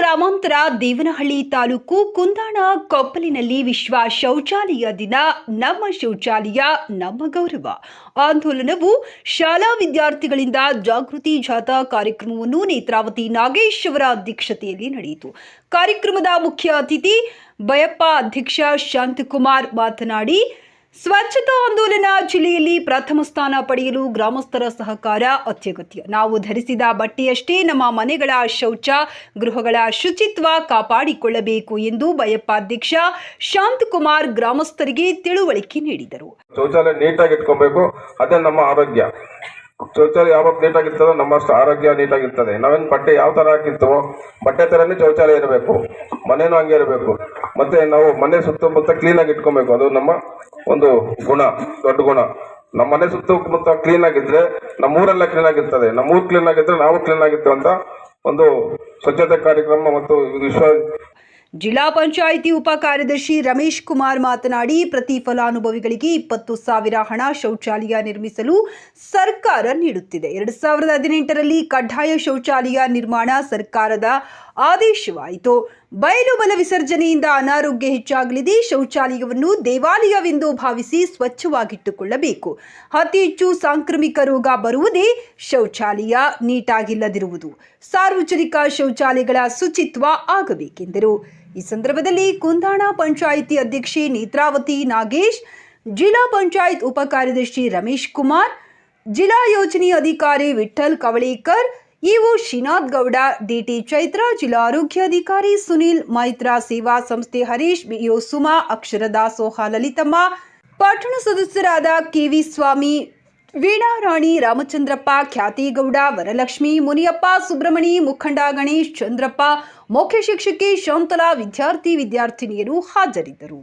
ಗ್ರಾಮಾಂತರ ದೇವನಹಳ್ಳಿ ತಾಲೂಕು ಕುಂದಾಣ ಕೊಪ್ಪಲಿನಲ್ಲಿ ವಿಶ್ವ ಶೌಚಾಲಯ ದಿನ. ನಮ್ಮ ಶೌಚಾಲಯ ನಮ್ಮ ಗೌರವ ಆಂದೋಲನವು ಶಾಲಾ ವಿದ್ಯಾರ್ಥಿಗಳಿಂದ ಜಾಗೃತಿ ಜಾಥಾ ಕಾರ್ಯಕ್ರಮವನ್ನು ನೇತ್ರಾವತಿ ನಾಗೇಶ್ ಅವರ ಅಧ್ಯಕ್ಷತೆಯಲ್ಲಿ ನಡೆಯಿತು. ಕಾರ್ಯಕ್ರಮದ ಮುಖ್ಯ ಅತಿಥಿ ಬಯಪ್ಪ ಅಧ್ಯಕ್ಷ ಶಾಂತಕುಮಾರ್ ಮಾತನಾಡಿ, ಸ್ವಚ್ಛತಾ ಆಂದೋಲನ ಜಿಲ್ಲೆಯಲ್ಲಿ ಪ್ರಥಮ ಸ್ಥಾನ ಪಡೆಯಲು ಗ್ರಾಮಸ್ಥರ ಸಹಕಾರ ಅತ್ಯಗತ್ಯ. ನಾವು ಧರಿಸಿದ ಬಟ್ಟೆಯಷ್ಟೇ ನಮ್ಮ ಮನೆಗಳ ಶೌಚ ಗೃಹಗಳ ಶುಚಿತ್ವ ಕಾಪಾಡಿಕೊಳ್ಳಬೇಕು ಎಂದು ಬಯಪ್ಪ ಅಧ್ಯಕ್ಷ ಶಾಂತಕುಮಾರ್ ಗ್ರಾಮಸ್ಥರಿಗೆ ತಿಳುವಳಿಕೆ ನೀಡಿದರು. ಶೌಚಾಲಯ ನೀಟಾಗಿ ಇಟ್ಕೋಬೇಕು, ಅದೇ ನಮ್ಮ ಆರೋಗ್ಯ. ಶೌಚಾಲಯ ಯಾವಾಗ ನೀಟಾಗಿರ್ತದೋ ನಮ್ಮಷ್ಟು ಆರೋಗ್ಯ ನೀಟಾಗಿರ್ತದೆ. ನಾವೇನು ಬಟ್ಟೆ ಯಾವ ಥರ ಹಾಕಿರ್ತೀವೋ ಬಟ್ಟೆ ಥರನೇ ಶೌಚಾಲಯ ಇರಬೇಕು, ಮನೇನೂ ಹಂಗೆ ಇರಬೇಕು. ಮತ್ತೆ ನಾವು ಮನೆ ಸುತ್ತಮುತ್ತ ಕ್ಲೀನಾಗಿ ಇಟ್ಕೊಬೇಕು, ಅದು ನಮ್ಮ ಒಂದು ಗುಣ, ದೊಡ್ಡ ಗುಣ. ನಮ್ಮ ಮನೆ ಸುತ್ತಮುತ್ತ ಕ್ಲೀನ್ ಆಗಿದ್ರೆ ನಮ್ಮೂರೆಲ್ಲ ಕ್ಲೀನ್ ಆಗಿರ್ತದೆ, ನಮ್ಮೂರು ಕ್ಲೀನ್ ಆಗಿದ್ರೆ ನಾವು ಕ್ಲೀನ್ ಆಗಿರ್ತೀವಿ ಅಂತ ಒಂದು ಸ್ವಚ್ಛತೆ ಕಾರ್ಯಕ್ರಮ ಮತ್ತು ವಿಶ್ವ ಜಿಲ್ಲಾ ಪಂಚಾಯಿತಿ ಉಪ ಕಾರ್ಯದರ್ಶಿ ರಮೇಶ್ ಕುಮಾರ್ ಮಾತನಾಡಿ, ಪ್ರತಿ ಫಲಾನುಭವಿಗಳಿಗೆ 20,000 ಹಣ ಶೌಚಾಲಯ ನಿರ್ಮಿಸಲು ಸರ್ಕಾರ ನೀಡುತ್ತಿದೆ. 2018ರಲ್ಲಿ ಕಡ್ಡಾಯ ಶೌಚಾಲಯ ನಿರ್ಮಾಣ ಸರ್ಕಾರದ ಆದೇಶವಾಯಿತು. ಬಯಲು ಮಲ ವಿಸರ್ಜನೆಯಿಂದ ಅನಾರೋಗ್ಯ ಹೆಚ್ಚಾಗಲಿದೆ. ಶೌಚಾಲಯವನ್ನು ದೇವಾಲಯವೆಂದು ಭಾವಿಸಿ ಸ್ವಚ್ಛವಾಗಿಟ್ಟುಕೊಳ್ಳಬೇಕು. ಅತಿ ಹೆಚ್ಚು ಸಾಂಕ್ರಾಮಿಕ ರೋಗ ಬರುವುದೇ ಶೌಚಾಲಯ ನೀಟಾಗಿಲ್ಲದಿರುವುದು. ಸಾರ್ವಜನಿಕ ಶೌಚಾಲಯಗಳ ಶುಚಿತ್ವ ಆಗಬೇಕೆಂದರು. ಈ ಸಂದರ್ಭದಲ್ಲಿ ಕುಂದಾಣ ಪಂಚಾಯಿತಿ ಅಧ್ಯಕ್ಷೆ ನೇತ್ರಾವತಿ ನಾಗೇಶ್, ಜಿಲ್ಲಾ ಪಂಚಾಯತ್ ಉಪ ಕಾರ್ಯದರ್ಶಿ ರಮೇಶ್ ಕುಮಾರ್, ಜಿಲ್ಲಾ ಯೋಜನೆ ಅಧಿಕಾರಿ ವಿಠಲ್ ಕವಳೇಕರ್, ಇಒ ಶ್ರೀನಾಥ್ ಗೌಡ, ಡಿಟಿ ಚೈತ್ರ, ಜಿಲ್ಲಾ ಆರೋಗ್ಯಾಧಿಕಾರಿ ಸುನಿಲ್, ಮೈತ್ರಾ ಸೇವಾ ಸಂಸ್ಥೆ ಹರೀಶ್, ಬಿಒ ಸುಮಾ, ಅಕ್ಷರ ದಾಸೋಹ ಲಲಿತಮ್ಮ, ಪಟ್ಟಣ ಸದಸ್ಯರಾದ ಕೆವಿ ಸ್ವಾಮಿ, ವೀಣಾ ರಾಣಿ, ರಾಮಚಂದ್ರಪ್ಪ, ಖ್ಯಾತಿಗೌಡ, ವರಲಕ್ಷ್ಮಿ, ಮುನಿಯಪ್ಪ, ಸುಬ್ರಮಣಿ, ಮುಖಂಡ ಗಣೇಶ್, ಚಂದ್ರಪ್ಪ, ಮುಖ್ಯ ಶಿಕ್ಷಕಿ ಶಾಂತಲಾ, ವಿದ್ಯಾರ್ಥಿನಿಯರು ಹಾಜರಿದ್ದರು.